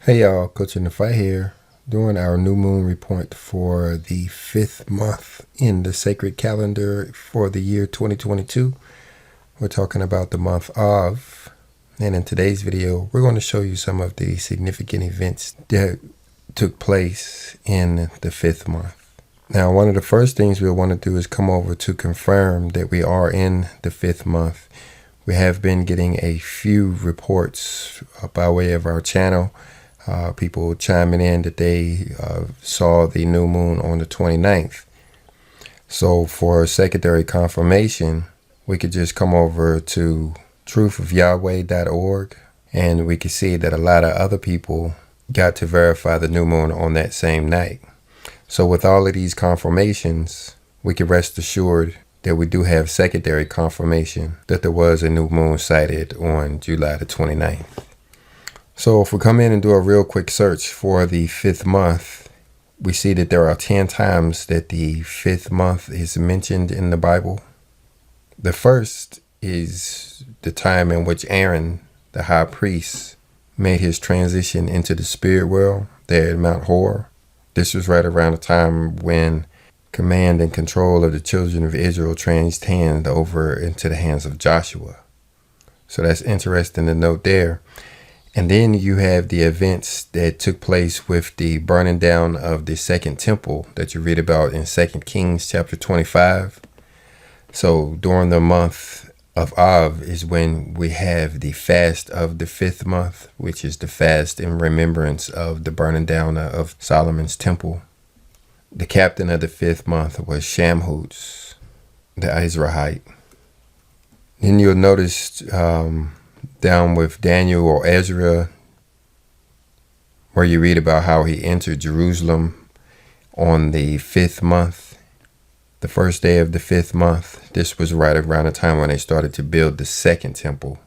Hey y'all, Coach in the Fight here, doing our new moon report for the 5th month in the sacred calendar for the year 2022. We're talking about the month of, and in today's video, we're going to show you some of the significant events that took place in the 5th month. Now, one of the first things we'll want to do is come over to confirm that we are in the 5th month. We have been getting a few reports by way of our channel. People chiming in that they saw the new moon on the 29th. So for secondary confirmation, we could just come over to truthofyahweh.org and we could see that a lot of other people got to verify the new moon on that same night. So with all of these confirmations, we can rest assured that we do have secondary confirmation that there was a new moon sighted on July the 29th. So if we come in and do a real quick search for the 5th month, we see that there are 10 times that the 5th month is mentioned in the Bible. The first is the time in which Aaron, the high priest, made his transition into the spirit world there at Mount Hor. This was right around the time when command and control of the children of Israel changed hands over into the hands of Joshua. So that's interesting to note there. And then you have the events that took place with the burning down of the second temple that you read about in 2 Kings chapter 25. So during the month of Av is when we have the fast of the 5th month, which is the fast in remembrance of the burning down of Solomon's temple. The captain of the 5th month was Shamhutz, the Israelite. Then you'll notice down with Daniel or Ezra, where you read about how he entered Jerusalem on the 5th month, the first day of the 5th month. This was right around the time when they started to build the second temple.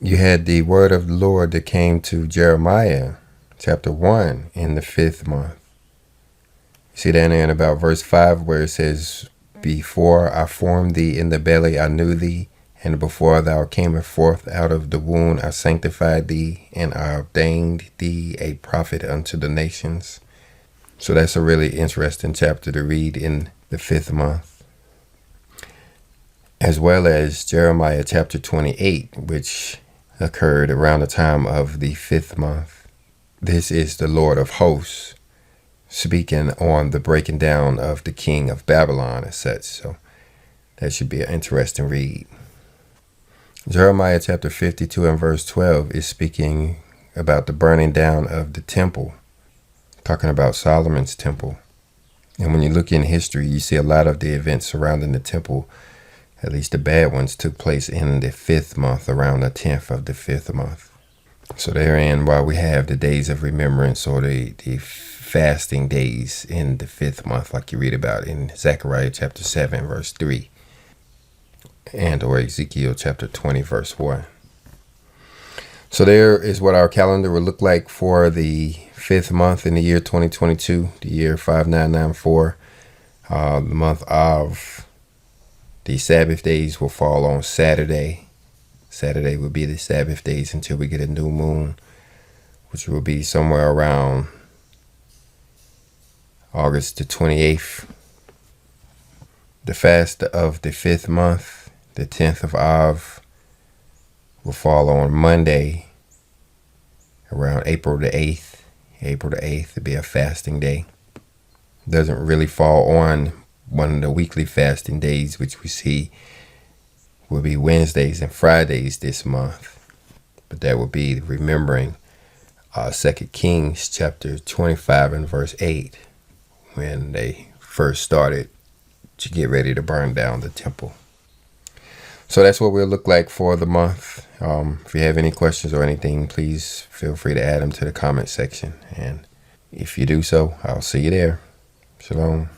You had the word of the Lord that came to Jeremiah chapter 1 in the 5th month. You see that in about verse 5 where it says, "Before I formed thee in the belly I knew thee, and before thou camest forth out of the womb I sanctified thee, and I ordained thee a prophet unto the nations." So that's a really interesting chapter to read in the 5th month. As well as Jeremiah chapter 28, which occurred around the time of the 5th month. This is the Lord of hosts speaking on the breaking down of the king of Babylon and such. So that should be an interesting read. Jeremiah chapter 52 and verse 12 is speaking about the burning down of the temple, talking about Solomon's temple. And when you look in history, you see a lot of the events surrounding the temple, at least the bad ones, took place in the 5th month, around the 10th of the 5th month. So therein, while we have the days of remembrance or the fasting days in the 5th month, like you read about in Zechariah chapter 7, verse 3. And or Ezekiel chapter 20 verse 1. So there is what our calendar will look like for the 5th month in the year 2022, the year 5994. The month of the Sabbath days will fall on Saturday. Saturday will be the Sabbath days until we get a new moon, which will be somewhere around August the 28th. The fast of the 5th month, the 10th of Av, will fall on Monday around April the 8th. April the 8th will be a fasting day. Doesn't really fall on one of the weekly fasting days, which we see will be Wednesdays and Fridays this month. But that will be remembering 2 Kings chapter 25 and verse 8, when they first started to get ready to burn down the temple. So that's what we'll look like for the month. If you have any questions or anything, please feel free to add them to the comment section. And if you do so, I'll see you there. Shalom.